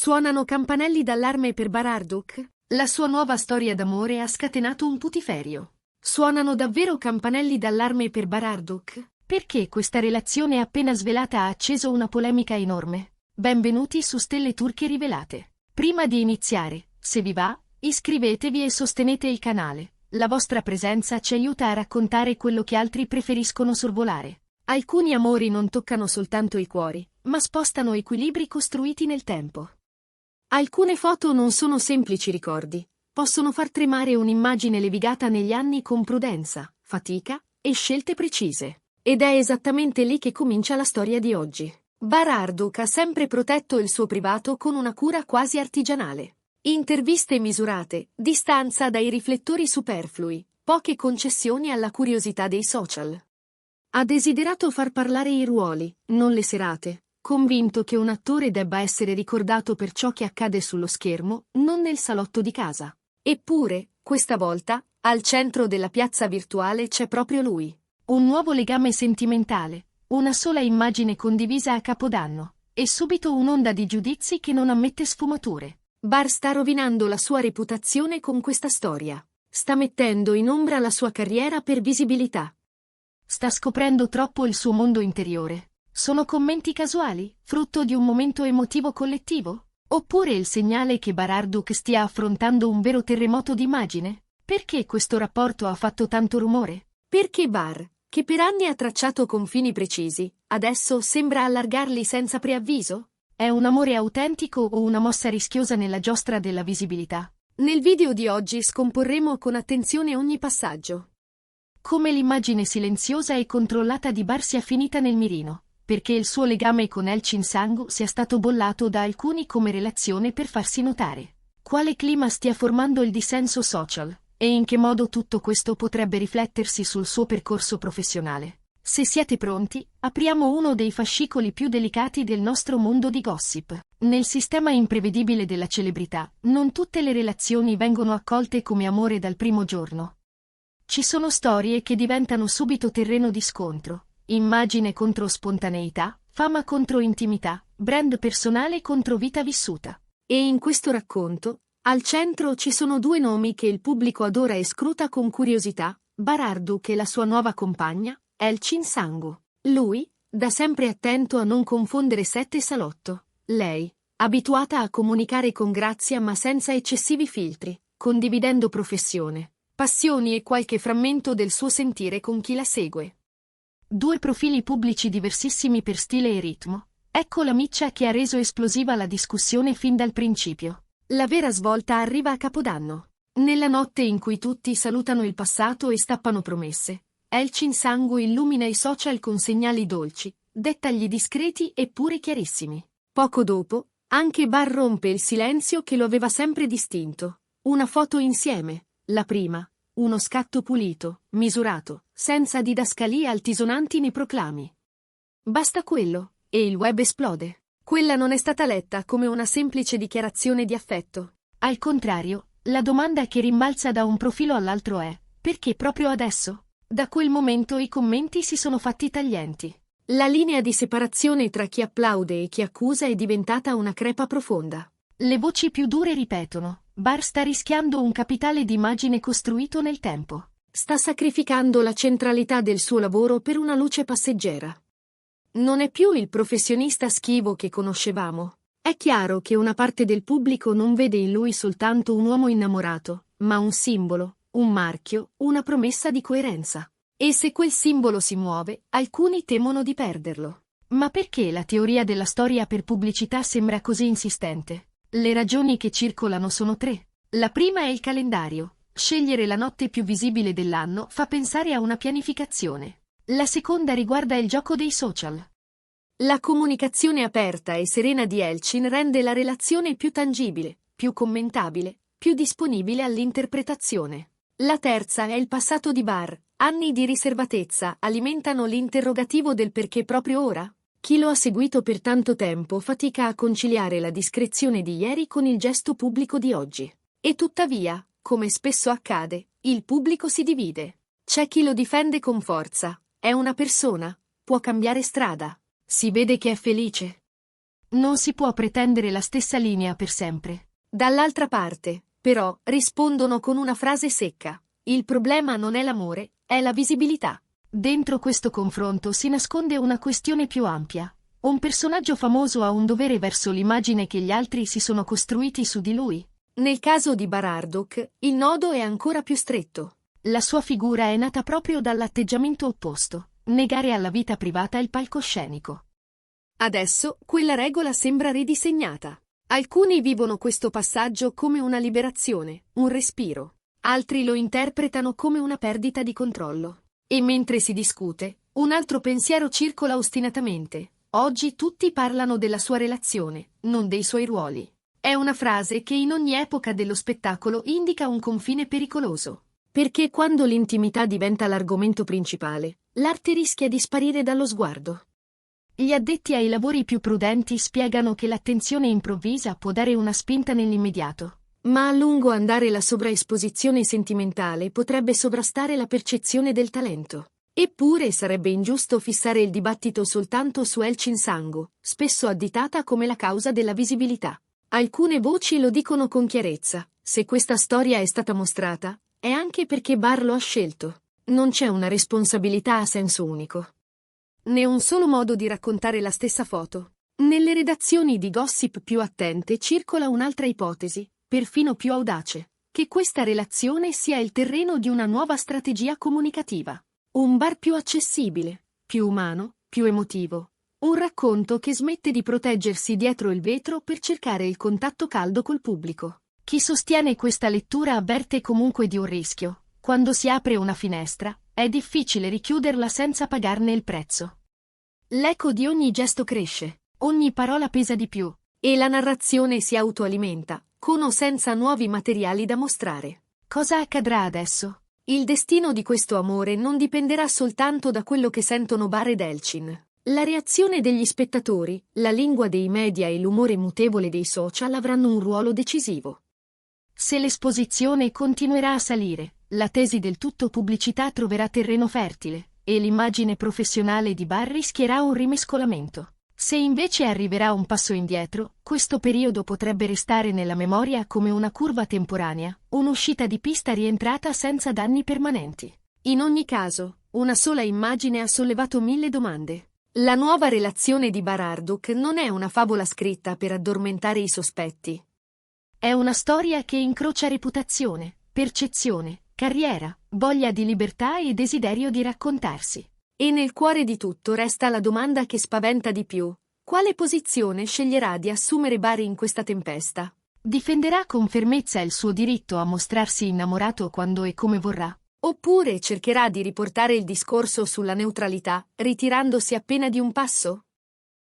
Suonano campanelli d'allarme per Bararduk? La sua nuova storia d'amore ha scatenato un putiferio. Suonano davvero campanelli d'allarme per Bararduk? Perché questa relazione appena svelata ha acceso una polemica enorme? Benvenuti su Stelle Turche Rivelate. Prima di iniziare, se vi va, iscrivetevi e sostenete il canale. La vostra presenza ci aiuta a raccontare quello che altri preferiscono sorvolare. Alcuni amori non toccano soltanto i cuori, ma spostano equilibri costruiti nel tempo. Alcune foto non sono semplici ricordi, possono far tremare un'immagine levigata negli anni con prudenza, fatica e scelte precise. Ed è esattamente lì che comincia la storia di oggi. Bararduk ha sempre protetto il suo privato con una cura quasi artigianale. Interviste misurate, distanza dai riflettori superflui, poche concessioni alla curiosità dei social. Ha desiderato far parlare i ruoli, non le serate, convinto che un attore debba essere ricordato per ciò che accade sullo schermo, non nel salotto di casa. Eppure, questa volta, al centro della piazza virtuale c'è proprio lui. Un nuovo legame sentimentale, una sola immagine condivisa a Capodanno, e subito un'onda di giudizi che non ammette sfumature. Bar sta rovinando la sua reputazione con questa storia. Sta mettendo in ombra la sua carriera per visibilità. Sta scoprendo troppo il suo mondo interiore. Sono commenti casuali, frutto di un momento emotivo collettivo? Oppure il segnale che Bararduk stia affrontando un vero terremoto d'immagine? Perché questo rapporto ha fatto tanto rumore? Perché Bar, che per anni ha tracciato confini precisi, adesso sembra allargarli senza preavviso? È un amore autentico o una mossa rischiosa nella giostra della visibilità? Nel video di oggi scomporremo con attenzione ogni passaggio. Come l'immagine silenziosa e controllata di Bar sia finita nel mirino, perché il suo legame con Elçin Sangu sia stato bollato da alcuni come relazione per farsi notare. Quale clima stia formando il dissenso social, e in che modo tutto questo potrebbe riflettersi sul suo percorso professionale. Se siete pronti, apriamo uno dei fascicoli più delicati del nostro mondo di gossip. Nel sistema imprevedibile della celebrità, non tutte le relazioni vengono accolte come amore dal primo giorno. Ci sono storie che diventano subito terreno di scontro. Immagine contro spontaneità, fama contro intimità, brand personale contro vita vissuta. E in questo racconto, al centro ci sono due nomi che il pubblico adora e scruta con curiosità, Bararduk e la sua nuova compagna, Elçin Sangu. Lui, da sempre attento a non confondere set e salotto. Lei, abituata a comunicare con grazia ma senza eccessivi filtri, condividendo professione, passioni e qualche frammento del suo sentire con chi la segue. Due profili pubblici diversissimi per stile e ritmo. Ecco la miccia che ha reso esplosiva la discussione fin dal principio. La vera svolta arriva a Capodanno. Nella notte in cui tutti salutano il passato e stappano promesse, Elçin Sangu illumina i social con segnali dolci, dettagli discreti eppure chiarissimi. Poco dopo, anche Bar rompe il silenzio che lo aveva sempre distinto. Una foto insieme, la prima. Uno scatto pulito, misurato, senza didascalie altisonanti né proclami. Basta quello, e il web esplode. Quella non è stata letta come una semplice dichiarazione di affetto. Al contrario, la domanda che rimbalza da un profilo all'altro è: perché proprio adesso? Da quel momento i commenti si sono fatti taglienti. La linea di separazione tra chi applaude e chi accusa è diventata una crepa profonda. Le voci più dure ripetono: Bar sta rischiando un capitale d'immagine costruito nel tempo. Sta sacrificando la centralità del suo lavoro per una luce passeggera. Non è più il professionista schivo che conoscevamo. È chiaro che una parte del pubblico non vede in lui soltanto un uomo innamorato, ma un simbolo, un marchio, una promessa di coerenza. E se quel simbolo si muove, alcuni temono di perderlo. Ma perché la teoria della storia per pubblicità sembra così insistente? Le ragioni che circolano sono tre. La prima è il calendario. Scegliere la notte più visibile dell'anno fa pensare a una pianificazione. La seconda riguarda il gioco dei social. La comunicazione aperta e serena di Elçin rende la relazione più tangibile, più commentabile, più disponibile all'interpretazione. La terza è il passato di Bar. Anni di riservatezza alimentano l'interrogativo del perché proprio ora? Chi lo ha seguito per tanto tempo fatica a conciliare la discrezione di ieri con il gesto pubblico di oggi. E tuttavia, come spesso accade, il pubblico si divide. C'è chi lo difende con forza. È una persona, può cambiare strada. Si vede che è felice. Non si può pretendere la stessa linea per sempre. Dall'altra parte, però, rispondono con una frase secca. Il problema non è l'amore, è la visibilità. Dentro questo confronto si nasconde una questione più ampia. Un personaggio famoso ha un dovere verso l'immagine che gli altri si sono costruiti su di lui. Nel caso di Bararduk, il nodo è ancora più stretto. La sua figura è nata proprio dall'atteggiamento opposto, negare alla vita privata il palcoscenico. Adesso quella regola sembra ridisegnata. Alcuni vivono questo passaggio come una liberazione, un respiro. Altri lo interpretano come una perdita di controllo. E mentre si discute, un altro pensiero circola ostinatamente. Oggi tutti parlano della sua relazione, non dei suoi ruoli. È una frase che in ogni epoca dello spettacolo indica un confine pericoloso. Perché quando l'intimità diventa l'argomento principale, l'arte rischia di sparire dallo sguardo. Gli addetti ai lavori più prudenti spiegano che l'attenzione improvvisa può dare una spinta nell'immediato. Ma a lungo andare la sovraesposizione sentimentale potrebbe sovrastare la percezione del talento. Eppure sarebbe ingiusto fissare il dibattito soltanto su Elchin Sangu, spesso additata come la causa della visibilità. Alcune voci lo dicono con chiarezza: se questa storia è stata mostrata, è anche perché Bar lo ha scelto. Non c'è una responsabilità a senso unico, né un solo modo di raccontare la stessa foto. Nelle redazioni di gossip più attente circola un'altra ipotesi, perfino più audace, che questa relazione sia il terreno di una nuova strategia comunicativa. Un Bar più accessibile, più umano, più emotivo. Un racconto che smette di proteggersi dietro il vetro per cercare il contatto caldo col pubblico. Chi sostiene questa lettura avverte comunque di un rischio. Quando si apre una finestra, è difficile richiuderla senza pagarne il prezzo. L'eco di ogni gesto cresce, ogni parola pesa di più, e la narrazione si autoalimenta, con o senza nuovi materiali da mostrare. Cosa accadrà adesso? Il destino di questo amore non dipenderà soltanto da quello che sentono Bar ed Elchin. La reazione degli spettatori, la lingua dei media e l'umore mutevole dei social avranno un ruolo decisivo. Se l'esposizione continuerà a salire, la tesi del tutto pubblicità troverà terreno fertile, e l'immagine professionale di Bar rischierà un rimescolamento. Se invece arriverà un passo indietro, questo periodo potrebbe restare nella memoria come una curva temporanea, un'uscita di pista rientrata senza danni permanenti. In ogni caso, una sola immagine ha sollevato 1000 domande. La nuova relazione di Bararduk non è una favola scritta per addormentare i sospetti. È una storia che incrocia reputazione, percezione, carriera, voglia di libertà e desiderio di raccontarsi. E nel cuore di tutto resta la domanda che spaventa di più: quale posizione sceglierà di assumere Bar in questa tempesta? Difenderà con fermezza il suo diritto a mostrarsi innamorato quando e come vorrà? Oppure cercherà di riportare il discorso sulla neutralità, ritirandosi appena di un passo?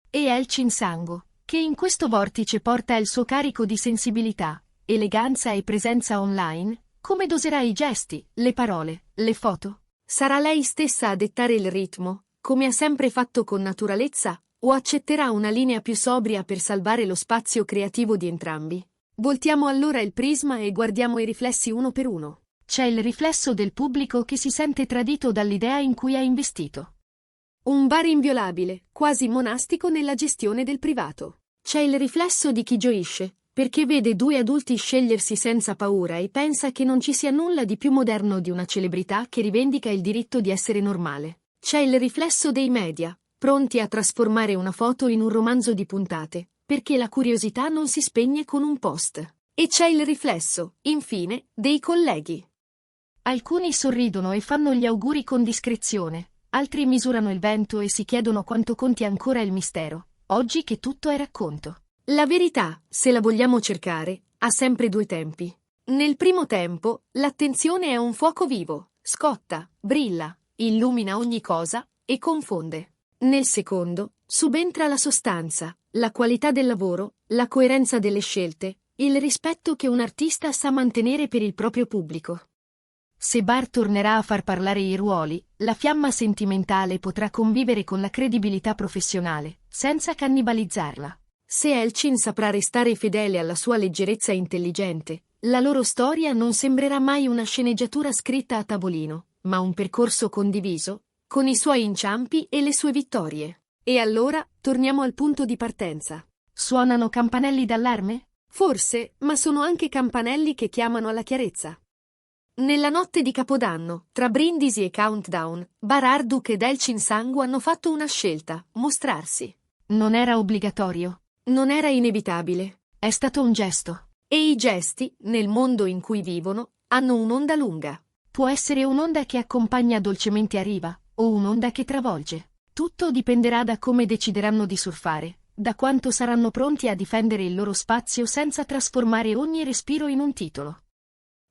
E Elchin Sangu, che in questo vortice porta il suo carico di sensibilità, eleganza e presenza online, come doserà i gesti, le parole, le foto? Sarà lei stessa a dettare il ritmo, come ha sempre fatto con naturalezza, o accetterà una linea più sobria per salvare lo spazio creativo di entrambi? Voltiamo allora il prisma e guardiamo i riflessi uno per uno. C'è il riflesso del pubblico che si sente tradito dall'idea in cui ha investito. Un Bar inviolabile, quasi monastico nella gestione del privato. C'è il riflesso di chi gioisce, perché vede due adulti scegliersi senza paura e pensa che non ci sia nulla di più moderno di una celebrità che rivendica il diritto di essere normale. C'è il riflesso dei media, pronti a trasformare una foto in un romanzo di puntate, perché la curiosità non si spegne con un post. E c'è il riflesso, infine, dei colleghi. Alcuni sorridono e fanno gli auguri con discrezione, altri misurano il vento e si chiedono quanto conti ancora il mistero, oggi che tutto è racconto. La verità, se la vogliamo cercare, ha sempre due tempi. Nel primo tempo, l'attenzione è un fuoco vivo, scotta, brilla, illumina ogni cosa e confonde. Nel secondo, subentra la sostanza, la qualità del lavoro, la coerenza delle scelte, il rispetto che un artista sa mantenere per il proprio pubblico. Se Bar tornerà a far parlare i ruoli, la fiamma sentimentale potrà convivere con la credibilità professionale, senza cannibalizzarla. Se Elchin saprà restare fedele alla sua leggerezza intelligente, la loro storia non sembrerà mai una sceneggiatura scritta a tavolino, ma un percorso condiviso, con i suoi inciampi e le sue vittorie. E allora, torniamo al punto di partenza. Suonano campanelli d'allarme? Forse, ma sono anche campanelli che chiamano alla chiarezza. Nella notte di Capodanno, tra brindisi e countdown, Bar Harduk ed Elchin Sangu hanno fatto una scelta: mostrarsi. Non era obbligatorio. Non era inevitabile. È stato un gesto. E i gesti, nel mondo in cui vivono, hanno un'onda lunga. Può essere un'onda che accompagna dolcemente a riva, o un'onda che travolge. Tutto dipenderà da come decideranno di surfare, da quanto saranno pronti a difendere il loro spazio senza trasformare ogni respiro in un titolo.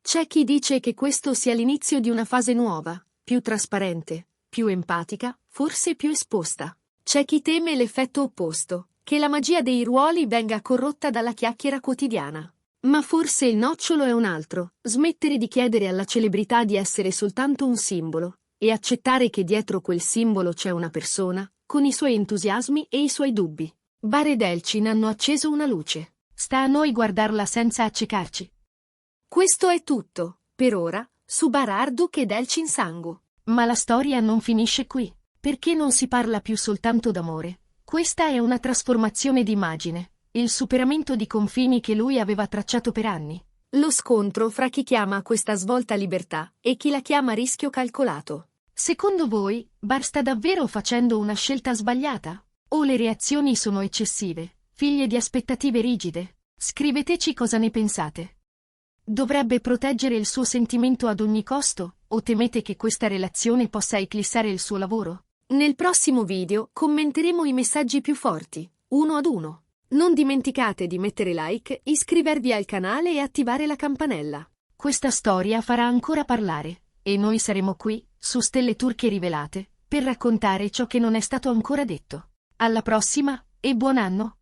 C'è chi dice che questo sia l'inizio di una fase nuova, più trasparente, più empatica, forse più esposta. C'è chi teme l'effetto opposto, che la magia dei ruoli venga corrotta dalla chiacchiera quotidiana. Ma forse il nocciolo è un altro: smettere di chiedere alla celebrità di essere soltanto un simbolo, e accettare che dietro quel simbolo c'è una persona, con i suoi entusiasmi e i suoi dubbi. Bar ed Elchin hanno acceso una luce. Sta a noi guardarla senza accecarci. Questo è tutto, per ora, su Bar Harduk ed Elchin Sangu. Ma la storia non finisce qui. Perché non si parla più soltanto d'amore? Questa è una trasformazione di immagine, il superamento di confini che lui aveva tracciato per anni. Lo scontro fra chi chiama questa svolta libertà e chi la chiama rischio calcolato. Secondo voi, Bar sta davvero facendo una scelta sbagliata? O le reazioni sono eccessive, figlie di aspettative rigide? Scriveteci cosa ne pensate. Dovrebbe proteggere il suo sentimento ad ogni costo, o temete che questa relazione possa eclissare il suo lavoro? Nel prossimo video commenteremo i messaggi più forti, uno ad uno. Non dimenticate di mettere like, iscrivervi al canale e attivare la campanella. Questa storia farà ancora parlare, e noi saremo qui, su Stelle Turche Rivelate, per raccontare ciò che non è stato ancora detto. Alla prossima, e buon anno!